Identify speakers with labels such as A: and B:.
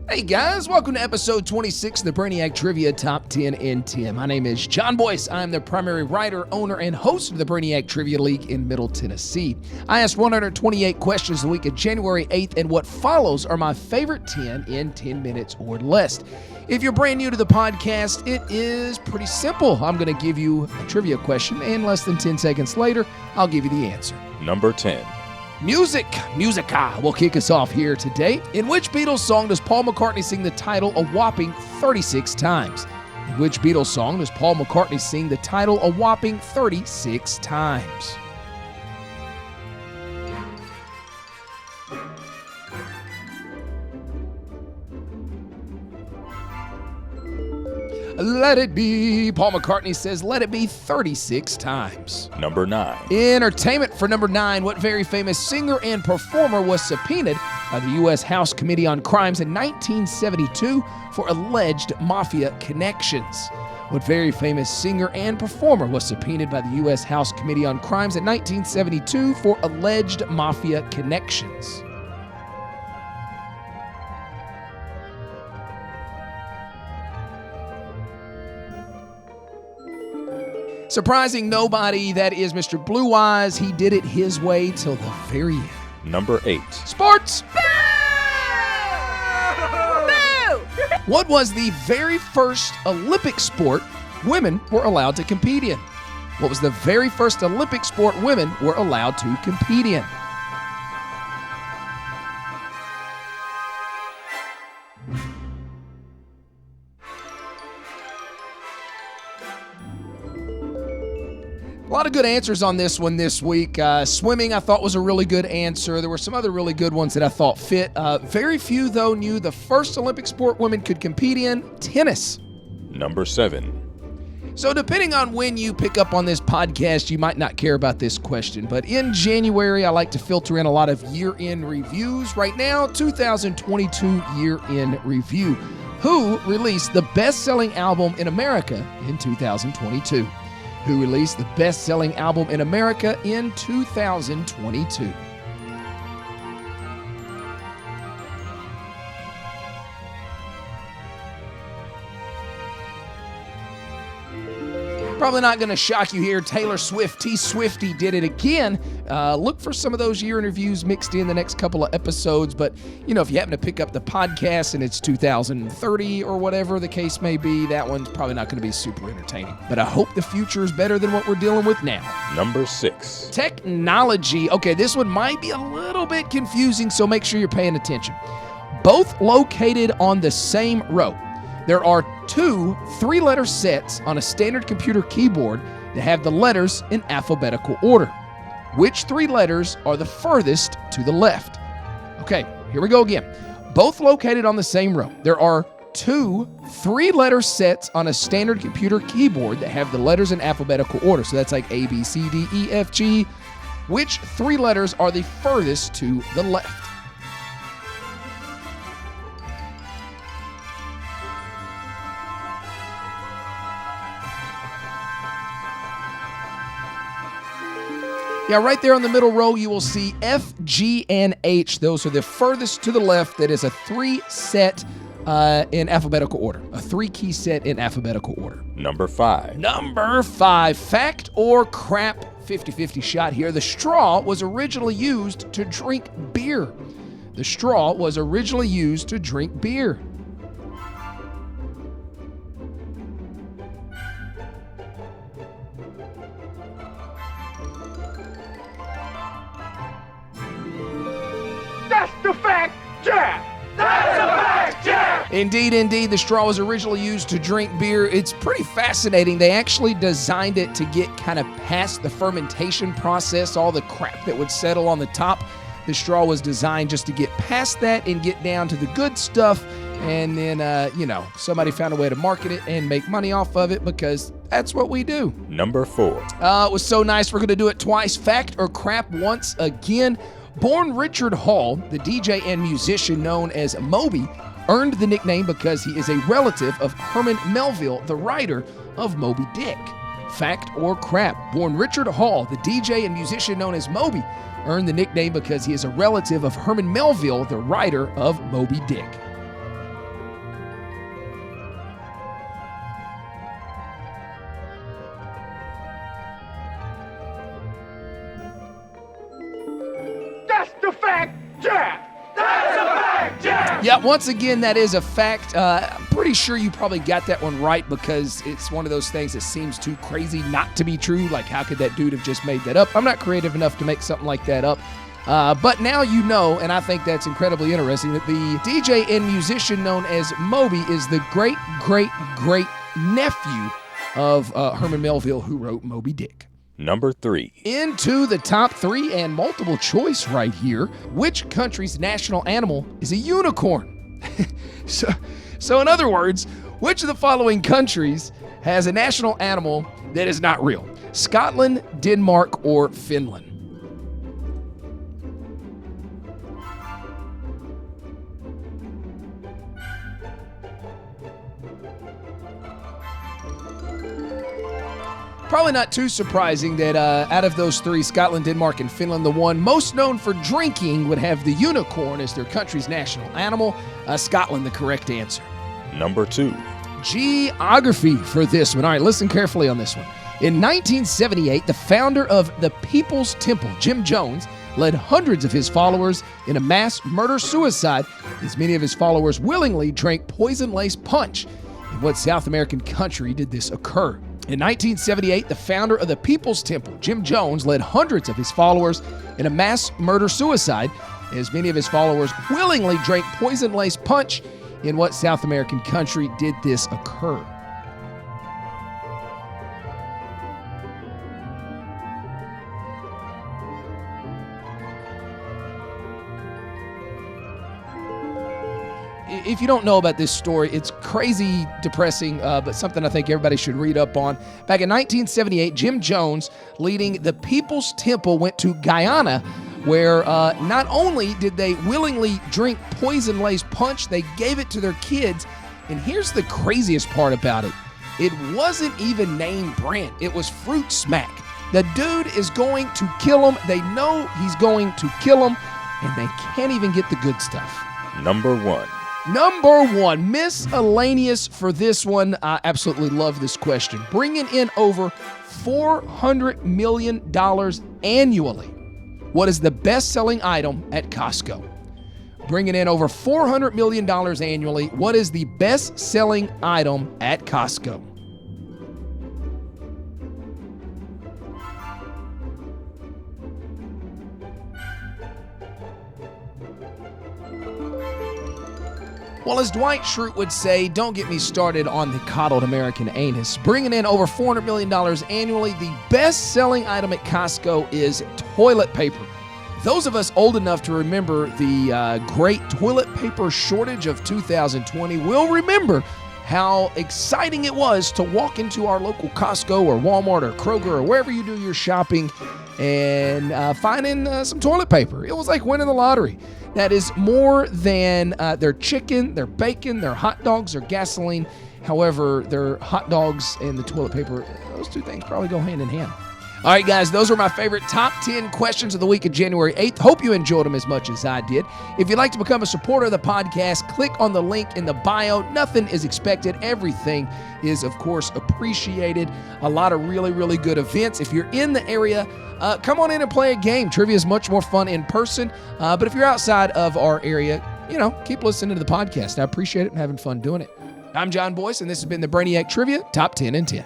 A: Hey guys, welcome to episode 26 of the Brainiac Trivia Top 10 in 10. My name is John Boyce. I'm the primary writer, owner, and host of the Brainiac Trivia League in Middle Tennessee. I asked 128 questions the week of January 8th, and what follows are my favorite 10 in 10 minutes or less. If you're brand new to the podcast, it is pretty simple. I'm going to give you a trivia question, and less than 10 seconds later, I'll give you the answer.
B: Number 10.
A: Musica will kick us off here today. In which Beatles song does Paul McCartney sing the title a whopping 36 times? In which Beatles song does Paul McCartney sing the title a whopping 36 times? Let it be. Paul McCartney says let it be 36 times.
B: Number 9.
A: Entertainment for number 9. What very famous singer and performer was subpoenaed by the U.S. House Committee on Crimes in 1972 for alleged Mafia connections? What very famous singer and performer was subpoenaed by the U.S. House Committee on Crimes in 1972 for alleged Mafia connections? Surprising nobody, that is Mr. Blue Eyes. He did it his way till the very end.
B: Number 8.
A: Sports! What was the very first Olympic sport women were allowed to compete in? What was the very first Olympic sport women were allowed to compete in? A lot of good answers on this one this week. Swimming, I thought, was a really good answer. There were some other really good ones that I thought fit. Very few, though, knew the first Olympic sport women could compete in: tennis.
B: Number 7.
A: So depending on when you pick up on this podcast, you might not care about this question, but in January, I like to filter in a lot of year-end reviews. Right now, 2022 year-end review. Who released the best-selling album in America in 2022? Who released the best-selling album in America in 2022? Probably not going to shock you here. Taylor Swift, T-Swifty, did it again. Look for some of those year interviews mixed in the next couple of episodes. But, you know, if you happen to pick up the podcast and it's 2030 or whatever the case may be, that one's probably not going to be super entertaining. But I hope the future is better than what we're dealing with now.
B: Number 6.
A: Technology. Okay, this one might be a little bit confusing, so make sure you're paying attention. Both located on the same row. There are 2 3-letter sets on a standard computer keyboard that have the letters in alphabetical order. Which 3 letters are the furthest to the left? Okay, here we go again. Both located on the same row. There are 2 3-letter sets on a standard computer keyboard that have the letters in alphabetical order. So that's like A, B, C, D, E, F, G. Which 3 letters are the furthest to the left? Yeah, right there on the middle row, you will see F, G, and H. Those are the furthest to the left. That is a 3 set in alphabetical order. A 3-key set in alphabetical order.
B: Number 5.
A: Number 5. Fact or crap? 50-50 shot here. The straw was originally used to drink beer. The straw was originally used to drink beer.
C: That's the fact, Jack! That's the fact, Jack!
A: Indeed, the straw was originally used to drink beer. It's pretty fascinating. They actually designed it to get kind of past the fermentation process, all the crap that would settle on the top. The straw was designed just to get past that and get down to the good stuff. And then, somebody found a way to market it and make money off of it because that's what we do.
B: Number 4.
A: It was so nice. We're going to do it twice. Fact or crap once again. Born Richard Hall, the DJ and musician known as Moby, earned the nickname because he is a relative of Herman Melville, the writer of Moby Dick. Fact or crap? Born Richard Hall, the DJ and musician known as Moby, earned the nickname because he is a relative of Herman Melville, the writer of Moby Dick.
C: That's the fact, Jack. That's a fact, Jack.
A: Yeah, once again, that is a fact. I'm pretty sure you probably got that one right because it's one of those things that seems too crazy not to be true. Like, how could that dude have just made that up? I'm not creative enough to make something like that up. But now you know, and I think that's incredibly interesting, that the DJ and musician known as Moby is the great nephew of Herman Melville, who wrote Moby Dick.
B: Number 3.
A: Into the top 3 and multiple choice right here. Which country's national animal is a unicorn? So in other words, which of the following countries has a national animal that is not real? Scotland, Denmark, or Finland? Probably not too surprising that out of those 3, Scotland, Denmark, and Finland, the one most known for drinking would have the unicorn as their country's national animal. Scotland, the correct answer.
B: Number 2.
A: Geography for this one. All right, listen carefully on this one. In 1978, the founder of the People's Temple, Jim Jones, led hundreds of his followers in a mass murder-suicide, as many of his followers willingly drank poison-laced punch. In what South American country did this occur? In 1978, the founder of the People's Temple, Jim Jones, led hundreds of his followers in a mass murder-suicide, as many of his followers willingly drank poison-laced punch. In what South American country did this occur? If you don't know about this story, it's crazy depressing, but something I think everybody should read up on. Back in 1978, Jim Jones, leading the People's Temple, went to Guyana, where not only did they willingly drink poison-laced punch, they gave it to their kids. And here's the craziest part about it. It wasn't even name brand. It was Fruit Smack. The dude is going to kill them. They know he's going to kill them, and they can't even get the good stuff.
B: Number 1.
A: Number 1, miscellaneous for this one. I absolutely love this question. Bringing in over $400 million annually. What is the best-selling item at Costco? Bringing in over $400 million annually. What is the best-selling item at Costco? Well, as Dwight Schrute would say, don't get me started on the coddled American anus. Bringing in over $400 million annually, the best-selling item at Costco is toilet paper. Those of us old enough to remember the great toilet paper shortage of 2020 will remember how exciting it was to walk into our local Costco or Walmart or Kroger or wherever you do your shopping and finding some toilet paper. It was like winning the lottery. That is more than their chicken, their bacon, their hot dogs, their gasoline. However, their hot dogs and the toilet paper, those two things probably go hand in hand. All right, guys, those are my favorite top 10 questions of the week of January 8th. Hope you enjoyed them as much as I did. If you'd like to become a supporter of the podcast, click on the link in the bio. Nothing is expected. Everything is, of course, appreciated. A lot of really, really good events. If you're in the area, come on in and play a game. Trivia is much more fun in person. But if you're outside of our area, keep listening to the podcast. I appreciate it and having fun doing it. I'm John Boyce, and this has been the Brainiac Trivia Top 10 in 10.